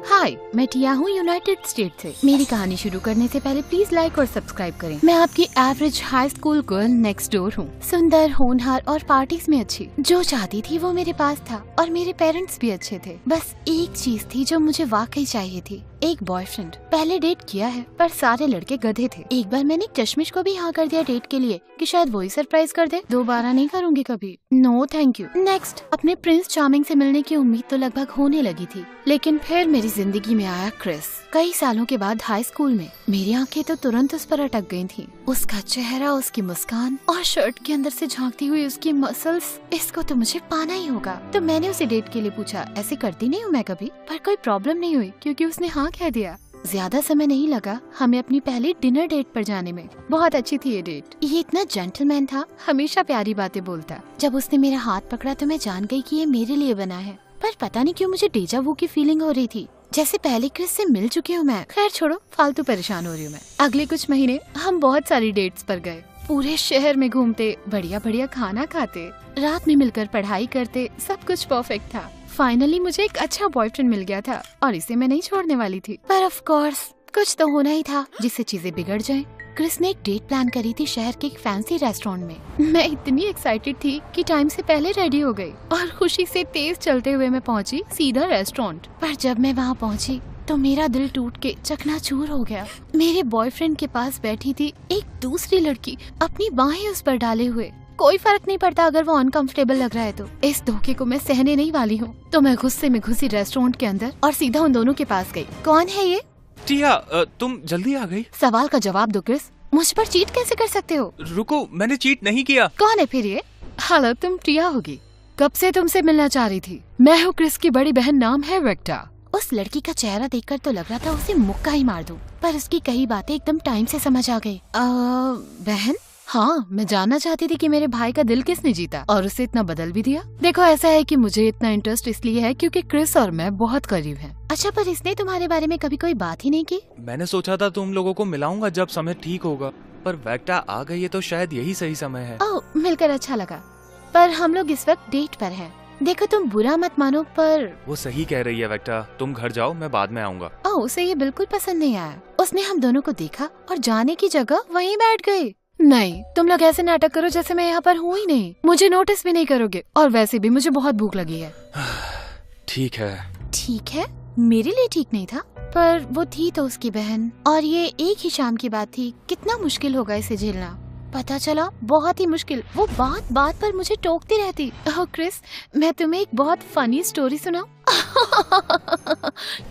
हाय, मैं टिया हूँ United state से। मेरी कहानी शुरू करने से पहले प्लीज लाइक और सब्सक्राइब करें। मैं आपकी average high school girl next door हूँ। सुंदर, होनहार और पार्टीज में अच्छी। जो चाहती थी वो मेरे पास था और मेरे पेरेंट्स भी अच्छे थे। बस एक चीज थी जो मुझे वाकई चाहिए थी, एक बॉयफ्रेंड। पहले डेट किया है पर सारे लड़के गधे थे। एक बार मैंने चश्मिश को भी हाँ कर दिया डेट के लिए कि शायद वही सरप्राइज कर दे। दोबारा नहीं करूँगी कभी, नो थैंक यू। नेक्स्ट, अपने प्रिंस चार्मिंग से मिलने की उम्मीद तो लगभग होने लगी थी, लेकिन फिर मेरी जिंदगी में आया क्रिस। कई सालों के बाद हाई स्कूल में। मेरी आंखें तो तुरंत उस पर अटक गई थी। उसका चेहरा, उसकी मुस्कान और शर्ट के अंदर से झांकती हुई उसकी मसल्स, इसको तो मुझे पाना ही होगा। तो मैंने उसे डेट के लिए पूछा। ऐसे करती नहीं हूँ मैं कभी, पर कोई प्रॉब्लम नहीं हुई क्योंकि उसने हाँ कह दिया। ज्यादा समय नहीं लगा हमें अपनी पहली डिनर डेट पर जाने में। बहुत अच्छी थी ये डेट। ये इतना जेंटलमैन था, हमेशा प्यारी बातें बोलता। जब उसने मेरा हाथ पकड़ा तो मैं जान गई कि ये मेरे लिए बना है। पर पता नहीं क्यों मुझे डेजा वू की फीलिंग हो रही थी, जैसे पहले क्रिस से मिल चुकी हूँ मैं। खैर छोड़ो, फालतू परेशान हो रही हूँ मैं। अगले कुछ महीने हम बहुत सारी डेट्स पर गए। पूरे शहर में घूमते, बढ़िया बढ़िया खाना खाते, रात में मिलकर पढ़ाई करते। सब कुछ परफेक्ट था। फाइनली मुझे एक अच्छा बॉयफ्रेंड मिल गया था और इसे मैं नहीं छोड़ने वाली थी। पर ऑफ कोर्स कुछ तो होना ही था जिससे चीजें बिगड़ जाएं। क्रिस ने एक डेट प्लान करी थी शहर के एक फैंसी रेस्टोरेंट में। मैं इतनी एक्साइटेड थी कि टाइम से पहले रेडी हो गई और खुशी से तेज चलते हुए मैं पहुंची सीधा रेस्टोरेंट। पर जब मैं वहां पहुंची तो मेरा दिल टूट के चकनाचूर हो गया। मेरे बॉयफ्रेंड के पास बैठी थी एक दूसरी लड़की, अपनी बाहें उस पर डाले हुए। कोई फर्क नहीं पड़ता अगर वो अनकंफर्टेबल लग रहा है तो। इस धोखे को मैं सहने नहीं वाली हूँ। तो मैं गुस्से में घुसी रेस्टोरेंट के अंदर और सीधा उन दोनों के पास गई। कौन है ये? टिया, तुम जल्दी आ गई। सवाल का जवाब दो क्रिस। मुझ पर चीट कैसे कर सकते हो? रुको, मैंने चीट नहीं किया। कौन है फिर ये? हेलो, तुम टिया होगी। कब से तुमसे मिलना चाह रही थी। मैं हूँ क्रिस की बड़ी बहन, नाम है वेक्टा। उस लड़की का चेहरा देखकर तो लग रहा था उसे मुक्का ही मार दूं, पर उसकी कई बातें एकदम टाइम से समझ आ गई। बहन? हाँ, मैं जानना चाहती थी कि मेरे भाई का दिल किसने जीता और उसे इतना बदल भी दिया। देखो, ऐसा है कि मुझे इतना इंटरेस्ट इसलिए है क्योंकि क्रिस और मैं बहुत करीब हैं। अच्छा, पर इसने तुम्हारे बारे में कभी कोई बात ही नहीं की? मैंने सोचा था तुम लोगों को मिलाऊंगा जब समय ठीक होगा, पर वेक्टा आ गई है तो शायद यही सही समय है। ओह, मिलकर अच्छा लगा, पर हम लोग इस वक्त डेट पर हैं। देखो, तुम बुरा मत मानो पर वो सही कह रही है वेक्टा। तुम घर जाओ, मैं बाद में आऊंगा। ओह, उसे ये बिल्कुल पसंद नहीं आया। उसने हम दोनों को देखा और जाने की जगह वहीं बैठ गई। नहीं, तुम लोग ऐसे नाटक करो जैसे मैं यहाँ पर हूँ ही नहीं। मुझे नोटिस भी नहीं करोगे और वैसे भी मुझे बहुत भूख लगी है। ठीक है। ठीक है? मेरे लिए ठीक नहीं था, पर वो थी तो उसकी बहन और ये एक ही शाम की बात थी। कितना मुश्किल होगा इसे झेलना। पता चला बहुत ही मुश्किल। वो बात बात पर मुझे टोकती रहती। ओह क्रिस, मैं तुम्हें एक बहुत फनी स्टोरी सुनाऊं?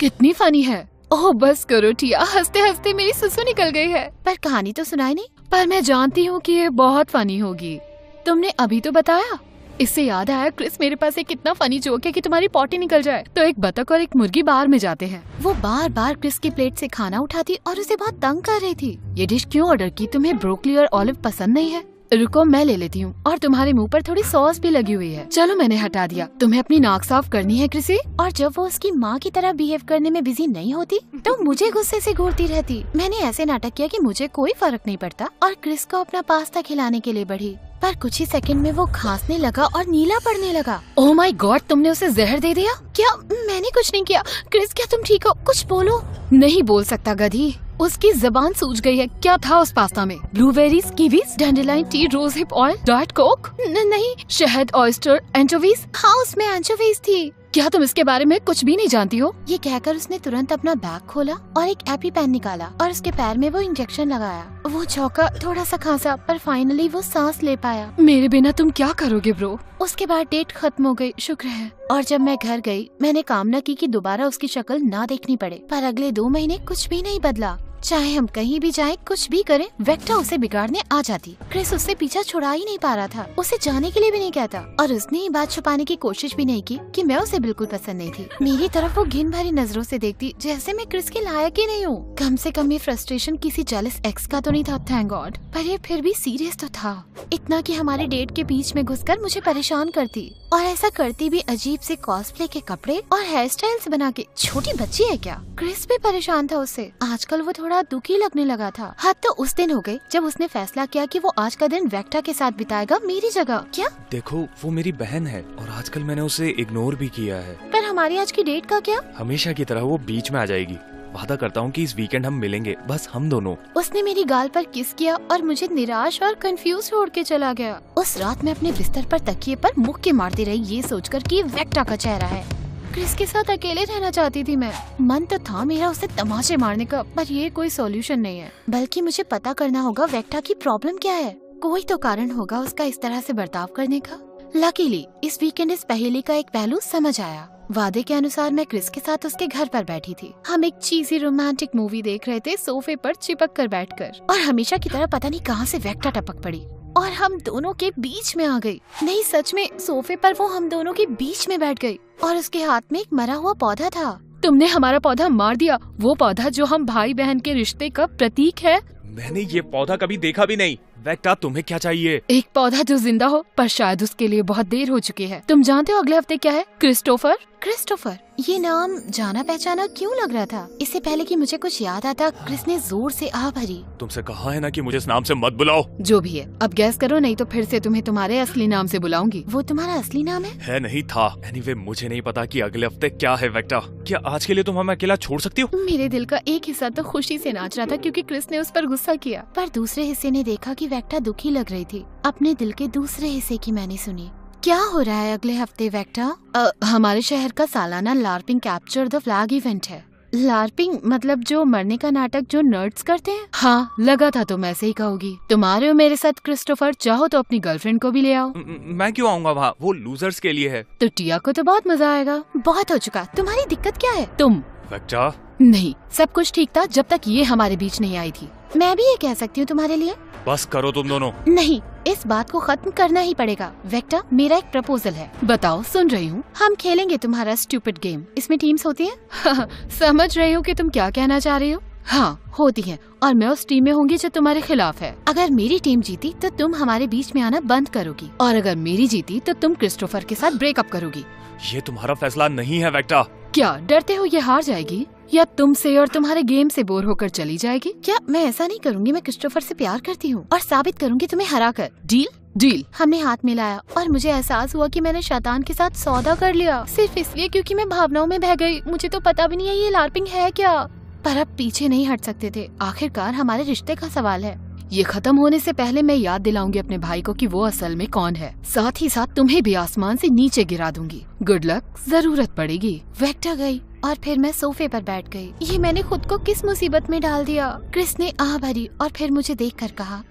कितनी फनी है। ओह बस करो टिया, हंसते हंसते मेरी सुसु निकल गई है। पर कहानी तो सुनाई नहीं। पर मैं जानती हूँ कि ये बहुत फनी होगी। तुमने अभी तो बताया। इससे याद आया क्रिस, मेरे पास एक कितना फनी जोक है कि तुम्हारी पॉटी निकल जाए। तो एक बतख और एक मुर्गी बार में जाते हैं। वो बार बार क्रिस की प्लेट से खाना उठाती और उसे बहुत तंग कर रही थी। ये डिश क्यों ऑर्डर की? तुम्हें ब्रोकली और ऑलिव पसंद नहीं है? रुको, मैं ले लेती हूँ। और तुम्हारे मुंह पर थोड़ी सॉस भी लगी हुई है। चलो, मैंने हटा दिया। तुम्हें अपनी नाक साफ करनी है क्रिसी। और जब वो उसकी माँ की तरह बिहेव करने में बिजी नहीं होती तो मुझे गुस्से से घूरती रहती। मैंने ऐसे नाटक किया कि मुझे कोई फर्क नहीं पड़ता और क्रिस को अपना पास्ता खिलाने के लिए बढ़ी। पर कुछ ही सेकंड में वो खांसने लगा और नीला पड़ने लगा। ओह माय गॉड, तुमने उसे जहर दे दिया? क्या? मैंने कुछ नहीं किया। क्रिस, क्या तुम ठीक हो? कुछ बोलो। नहीं बोल सकता गधी। उसकी जबान सूज गई है। क्या था उस पास्ता में? Blueberries, kiwis, dandelion tea, rose hip oil, diet Coke? नहीं। शहद, ऑयस्टर, एंचोवीज? हाँ, उसमें एंचोवीज थी। क्या तुम इसके बारे में कुछ भी नहीं जानती हो? ये कहकर उसने तुरंत अपना बैग खोला और एक एपी पेन निकाला और उसके पैर में वो इंजेक्शन लगाया। वो चौंका, थोड़ा सा खांसा, पर फाइनली वो सांस ले पाया। मेरे बिना तुम क्या करोगे ब्रो? उसके बाद डेट खत्म हो गई, शुक्र है। और जब मैं घर गई, मैंने कामना की कि दोबारा उसकी शक्ल ना देखनी पड़े। पर अगले 2 महीने कुछ भी नहीं बदला। चाहे हम कहीं भी जाएं, कुछ भी करें, वेक्टा उसे बिगाड़ने आ जाती। क्रिस उससे पीछा छुड़ा ही नहीं पा रहा था। उसे जाने के लिए भी नहीं कहता और उसने ये बात छुपाने की कोशिश भी नहीं की कि मैं उसे बिल्कुल पसंद नहीं थी। मेरी तरफ वो घिन भरी नजरों से देखती जैसे मैं क्रिस के लायक ही नहीं हूँ। कम से कम ये फ्रस्ट्रेशन किसी जेलस एक्स का तो नहीं था, थैंक गॉड। पर ये फिर भी सीरियस तो था, इतना कि हमारे डेट के बीच में घुसकर मुझे परेशान करती। और ऐसा करती भी अजीब से कॉस्प्ले के कपड़े और हेयर स्टाइल्स बना के। छोटी बच्ची है क्या? क्रिस भी परेशान था उससे। आजकल वो थोड़ा थोड़ा दुखी लगने लगा था। हद तो उस दिन हो गई जब उसने फैसला किया कि वो आज का दिन वेक्टा के साथ बिताएगा मेरी जगह। क्या? देखो, वो मेरी बहन है और आजकल मैंने उसे इग्नोर भी किया है। पर हमारी आज की डेट का क्या? हमेशा की तरह वो बीच में आ जाएगी। वादा करता हूँ कि इस वीकेंड हम मिलेंगे, बस हम दोनों। उसने मेरी गाल पर किस किया और मुझे निराश और कंफ्यूज छोड़ के चला गया। उस रात मैं अपने बिस्तर पर तकिए पर मुक्के मारती रही, ये सोचकर कि वेक्टा का चेहरा है। क्रिस के साथ अकेले रहना चाहती थी मैं। मन तो था मेरा उसे तमाचे मारने का, पर ये कोई सॉल्यूशन नहीं है। बल्कि मुझे पता करना होगा वेक्टा की प्रॉब्लम क्या है। कोई तो कारण होगा उसका इस तरह से बर्ताव करने का। लकीली इस वीकेंड इस पहेली का एक पहलू समझ आया। वादे के अनुसार मैं क्रिस के साथ उसके घर पर बैठी थी। हम एक चीज़ी रोमांटिक मूवी देख रहे थे, सोफे पर चिपक कर बैठकर, और हमेशा की तरह पता नहीं कहां से वेक्टा टपक पड़ी और हम दोनों के बीच में आ गई। नहीं, सच में सोफे पर वो हम दोनों के बीच में बैठ गई और उसके हाथ में एक मरा हुआ पौधा था। तुमने हमारा पौधा मार दिया, वो पौधा जो हम भाई बहन के रिश्ते का प्रतीक है। मैंने ये पौधा कभी देखा भी नहीं। वेक्टा, तुम्हें क्या चाहिए? एक पौधा जो जिंदा हो, पर शायद उसके लिए बहुत देर हो चुकी है। तुम जानते हो अगले हफ्ते क्या है? क्रिस्टोफर। क्रिस्टोफर, ये नाम जाना पहचाना क्यों लग रहा था? इससे पहले कि मुझे कुछ याद आता, क्रिस ने जोर से आह भरी। तुमसे कहा है ना कि मुझे इस नाम से मत बुलाओ। जो भी है, अब गैस करो, नहीं तो फिर से तुम्हें तुम्हारे असली नाम से बुलाऊंगी। वो तुम्हारा असली नाम है? नहीं था। एनीवे, मुझे नहीं पता कि अगले हफ्ते क्या है। वेक्टा, क्या आज के लिए तुम हमें अकेला छोड़ सकती हो? मेरे दिल का एक हिस्सा तो खुशी से नाच रहा था क्योंकि क्रिस ने उस पर गुस्सा किया, पर दूसरे हिस्से ने देखा कि वेक्टा दुखी लग रही थी। अपने दिल के दूसरे हिस्से की मैंने सुनी। क्या हो रहा है अगले हफ्ते वेक्टा? हमारे शहर का सालाना लार्पिंग कैप्चर द फ्लैग इवेंट है। लार्पिंग मतलब जो मरने का नाटक जो नर्ड्स करते हैं? हाँ, लगा था तुम ऐसे ही कहोगी। तुम आ रहे हो मेरे साथ क्रिस्टोफर? चाहो तो अपनी गर्लफ्रेंड को भी ले आओ। मैं क्यों आऊँगा वहाँ? वो लूजर्स के लिए है। तो टिया को तो बहुत मजा आएगा। बहुत हो चुका, तुम्हारी दिक्कत क्या है? तुम। वेक्टा, नहीं, सब कुछ ठीक था जब तक ये हमारे बीच नहीं आई थी। मैं भी ये कह सकती हूँ तुम्हारे लिए। बस करो तुम दोनों। नहीं, इस बात को खत्म करना ही पड़ेगा। वेक्टा, मेरा एक प्रपोजल है। बताओ, सुन रही हूँ। हम खेलेंगे तुम्हारा स्टूपिड गेम। इसमें टीम्स होती हैं। समझ रही हूँ कि तुम क्या कहना चाह रही हो। हाँ, होती है, और मैं उस टीम में होंगी जो तुम्हारे खिलाफ है। अगर मेरी टीम जीती तो तुम हमारे बीच में आना बंद करोगी, और अगर मेरी जीती तो तुम क्रिस्टोफर के साथ ब्रेकअप करोगी। ये तुम्हारा फैसला नहीं है वेक्टा। क्या डरते हो ये हार जाएगी, या तुमसे और तुम्हारे गेम से बोर होकर चली जाएगी? क्या? मैं ऐसा नहीं करूँगी। मैं क्रिस्टोफर से प्यार करती हूँ और साबित करूँगी तुम्हें हराकर। डील? डील। हमने हाथ मिलाया और मुझे एहसास हुआ कि मैंने शैतान के साथ सौदा कर लिया, सिर्फ इसलिए क्योंकि मैं भावनाओं में बह गई। मुझे तो पता भी नहीं है ये लार्पिंग है क्या, पर अब पीछे नहीं हट सकते थे। आखिरकार हमारे रिश्ते का सवाल है। ये खत्म होने से पहले मैं याद दिलाऊंगी अपने भाई को कि वो असल में कौन है। साथ ही साथ तुम्हें भी आसमान से नीचे गिरा दूंगी। गुड लक, जरूरत पड़ेगी। वेक्टा गई और फिर मैं सोफे पर बैठ गई। ये मैंने खुद को किस मुसीबत में डाल दिया। क्रिस ने आह भरी और फिर मुझे देखकर कहा,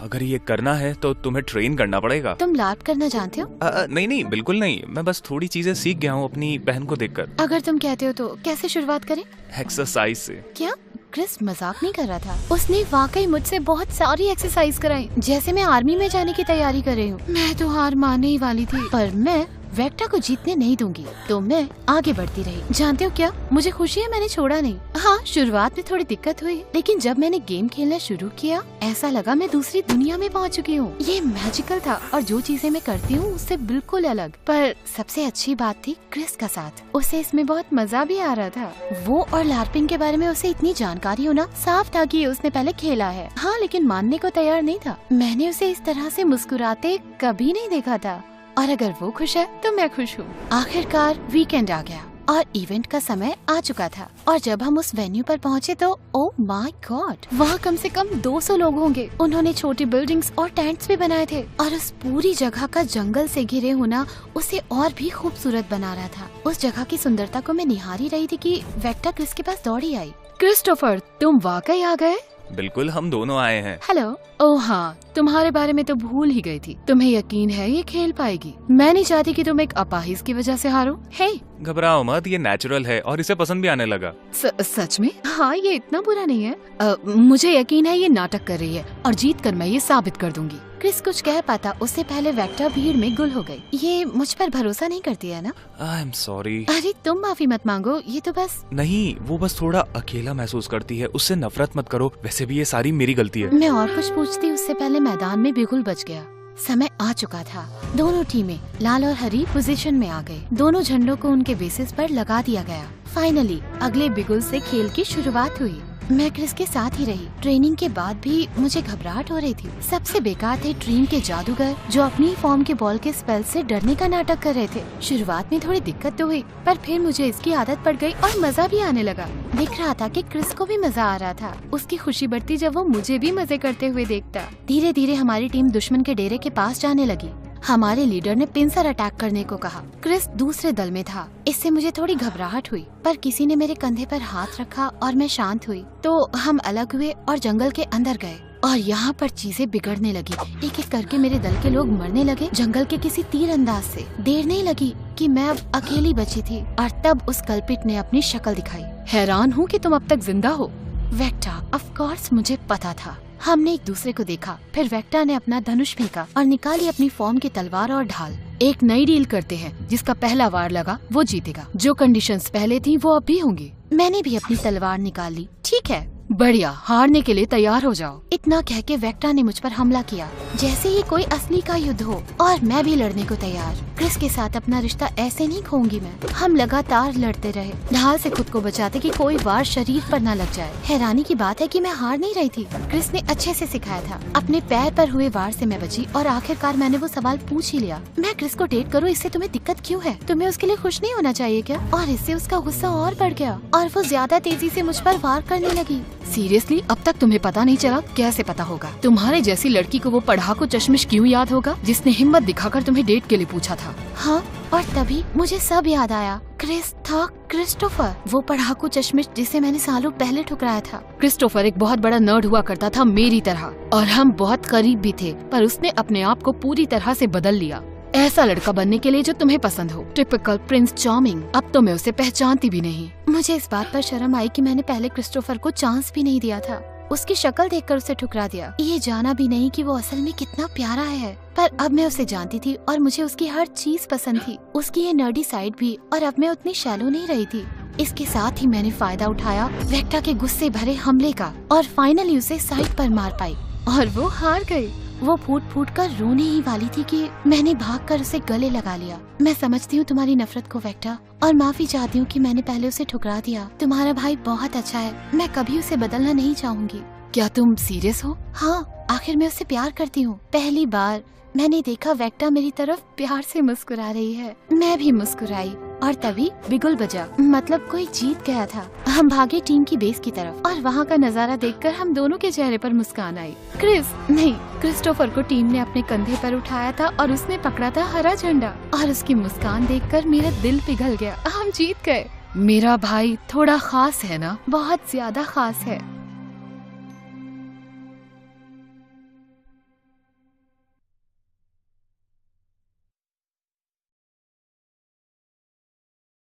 अगर ये करना है तो तुम्हें ट्रेन करना पड़ेगा। तुम लार्प करना जानते हो? नहीं, बिल्कुल नहीं। मैं बस थोड़ी चीजें सीख गया हूँ अपनी बहन को देखकर। अगर तुम कहते हो तो कैसे शुरुआत करें? एक्सरसाइज से। क्या? क्रिस मजाक नहीं कर रहा था। उसने वाकई मुझसे बहुत सारी एक्सरसाइज कराई, जैसे मैं आर्मी में जाने की तैयारी कर रही हूँ। मैं तो हार मानने ही वाली थी, पर मैं वेक्टा को जीतने नहीं दूंगी, तो मैं आगे बढ़ती रही। जानते हो क्या, मुझे खुशी है मैंने छोड़ा नहीं। हाँ, शुरुआत में थोड़ी दिक्कत हुई, लेकिन जब मैंने गेम खेलना शुरू किया ऐसा लगा मैं दूसरी दुनिया में पहुंच चुकी हूँ। ये मैजिकल था और जो चीजें मैं करती हूँ उससे बिल्कुल अलग। पर सबसे अच्छी बात थी क्रिस का साथ। उसे इसमें बहुत मजा भी आ रहा था। वो और लार्पिंग के बारे में उसे इतनी जानकारी होना साफ था कि उसने पहले खेला है। हाँ, लेकिन मानने को तैयार नहीं था। मैंने उसे इस तरह से मुस्कुराते कभी नहीं देखा था, और अगर वो खुश है तो मैं खुश हूँ। आखिरकार वीकेंड आ गया और इवेंट का समय आ चुका था, और जब हम उस वेन्यू पर पहुँचे तो ओह माय गॉड, वहाँ कम से कम 200 लोग होंगे। उन्होंने छोटी बिल्डिंग्स और टेंट्स भी बनाए थे, और उस पूरी जगह का जंगल से घिरे होना उसे और भी खूबसूरत बना रहा था। उस जगह की सुंदरता को मैं निहारी रही थी कि वेक्टा क्रिस के पास दौड़ी आई। क्रिस्टोफर, तुम वाकई आ गए? बिल्कुल, हम दोनों आए हैं। हेलो। ओह हाँ, तुम्हारे बारे में तो भूल ही गई थी। तुम्हें यकीन है ये खेल पाएगी? मैं नहीं चाहती कि तुम एक अपाहिज की वजह से हारो। हे, घबराओ मत, ये नेचुरल है और इसे पसंद भी आने लगा। सच में? हाँ, ये इतना बुरा नहीं है। मुझे यकीन है ये नाटक कर रही है, और जीत कर मैं ये साबित कर दूंगी। क्रिस कुछ कह पाता उससे पहले वेक्टा भीड़ में गुल हो गई। ये मुझ पर भरोसा नहीं करती है ना? I am sorry. अरे तुम माफी मत मांगो, ये तो बस। नहीं, वो बस थोड़ा अकेला महसूस करती है, उससे नफरत मत करो। वैसे भी ये सारी मेरी गलती है। मैं और कुछ पूछती उससे पहले मैदान में बिगुल बज गया। समय आ चुका था। दोनों टीमें लाल और हरी पोजीशन में आ गए। दोनों झंडों को उनके बेसिस पर लगा दिया गया। फाइनली अगले बिगुल से खेल की शुरुआत हुई। मैं क्रिस के साथ ही रही। ट्रेनिंग के बाद भी मुझे घबराहट हो रही थी। सबसे बेकार थे ड्रीम के जादूगर जो अपनी फॉर्म के बॉल के स्पेल से डरने का नाटक कर रहे थे। शुरुआत में थोड़ी दिक्कत तो हुई, पर फिर मुझे इसकी आदत पड़ गई और मजा भी आने लगा। दिख रहा था कि क्रिस को भी मजा आ रहा था। उसकी खुशी बढ़ती जब वो मुझे भी मजे करते हुए देखता। धीरे धीरे हमारी टीम दुश्मन के डेरे के पास जाने लगी। हमारे लीडर ने पिंसर अटैक करने को कहा। क्रिस दूसरे दल में था। इससे मुझे थोड़ी घबराहट हुई, पर किसी ने मेरे कंधे पर हाथ रखा और मैं शांत हुई। तो हम अलग हुए और जंगल के अंदर गए और यहाँ पर चीजें बिगड़ने लगी। एक एक करके मेरे दल के लोग मरने लगे जंगल के किसी तीर अंदाज से। देर नहीं लगी कि मैं अब अकेली बची थी और तब उस कल्पित ने अपनी शक्ल दिखाई। हैरान हूँ कि तुम अब तक जिंदा हो। वेक्टा, ऑफ कोर्स मुझे पता था। हमने एक दूसरे को देखा। फिर वेक्टा ने अपना धनुष फेंका और निकाली अपनी फॉर्म की तलवार और ढाल। एक नई डील करते हैं, जिसका पहला वार लगा वो जीतेगा। जो कंडीशंस पहले थी वो अब भी होंगी। मैंने भी अपनी तलवार निकाल ली। ठीक है, बढ़िया, हारने के लिए तैयार हो जाओ। इतना कह के वेक्टा ने मुझ पर हमला किया जैसे ही कोई असली का युद्ध हो, और मैं भी लड़ने को तैयार। क्रिस के साथ अपना रिश्ता ऐसे नहीं खोऊंगी मैं। हम लगातार लड़ते रहे, ढाल से खुद को बचाते कि कोई वार शरीर पर न लग जाए। हैरानी की बात है कि मैं हार नहीं रही थी। क्रिस ने अच्छे से सिखाया था। अपने पैर पर हुए वार से मैं बची और आखिरकार मैंने वो सवाल पूछ ही लिया। मैं क्रिस को डेट करूँ, इससे तुम्हें दिक्कत क्यों है? तुम्हें उसके लिए खुश नहीं होना चाहिए क्या? और इससे उसका गुस्सा और बढ़ गया और वो ज्यादा तेजी से मुझ पर वार करने लगी। सीरियसली, अब तक तुम्हें पता नहीं चला? कैसे पता होगा? तुम्हारे जैसी लड़की को वो पढ़ाकू चश्मिश क्यों याद होगा जिसने हिम्मत दिखाकर तुम्हें डेट के लिए पूछा था? हाँ, और तभी मुझे सब याद आया। क्रिस था क्रिस्टोफर, वो पढ़ाकू चश्मिश जिसे मैंने सालों पहले ठुकराया था। क्रिस्टोफर एक बहुत बड़ा नर्ड हुआ करता था मेरी तरह, और हम बहुत करीब भी थे, पर उसने अपने आप को पूरी तरह से बदल लिया। ऐसा लड़का बनने के लिए जो तुम्हें पसंद हो। Typical Prince charming. अब तो मैं उसे पहचानती भी नहीं। मुझे इस बात पर शर्म आई कि मैंने पहले क्रिस्टोफर को चांस भी नहीं दिया था। उसकी शक्ल देखकर उसे ठुकरा दिया, ये जाना भी नहीं कि वो असल में कितना प्यारा है। पर अब मैं उसे जानती थी और मुझे उसकी हर चीज पसंद थी, उसकी ये नर्डी साइड भी। और अब मैं उतनी शैलो नहीं रही थी। इसके साथ ही मैंने फायदा उठाया वेक्टा के गुस्से भरे हमले का और फाइनली उसे साइड पर मार पाई और वो हार गई। वो फूट फूट कर रोने ही वाली थी कि मैंने भागकर उसे गले लगा लिया। मैं समझती हूँ तुम्हारी नफरत को वेक्टा, और माफी चाहती हूँ कि मैंने पहले उसे ठुकरा दिया। तुम्हारा भाई बहुत अच्छा है, मैं कभी उसे बदलना नहीं चाहूंगी। क्या तुम सीरियस हो? हाँ, आखिर मैं उससे प्यार करती हूँ। पहली बार मैंने देखा वेक्टा मेरी तरफ प्यार से मुस्कुरा रही है। मैं भी मुस्कुराई और तभी बिगुल बजा, मतलब कोई जीत गया था। हम भागे टीम की बेस की तरफ और वहाँ का नजारा देखकर हम दोनों के चेहरे पर मुस्कान आई। क्रिस्टोफर को टीम ने अपने कंधे पर उठाया था और उसने पकड़ा था हरा झंडा, और उसकी मुस्कान देखकर मेरा दिल पिघल गया। हम जीत गए। मेरा भाई थोड़ा खास है ना? बहुत ज्यादा खास है।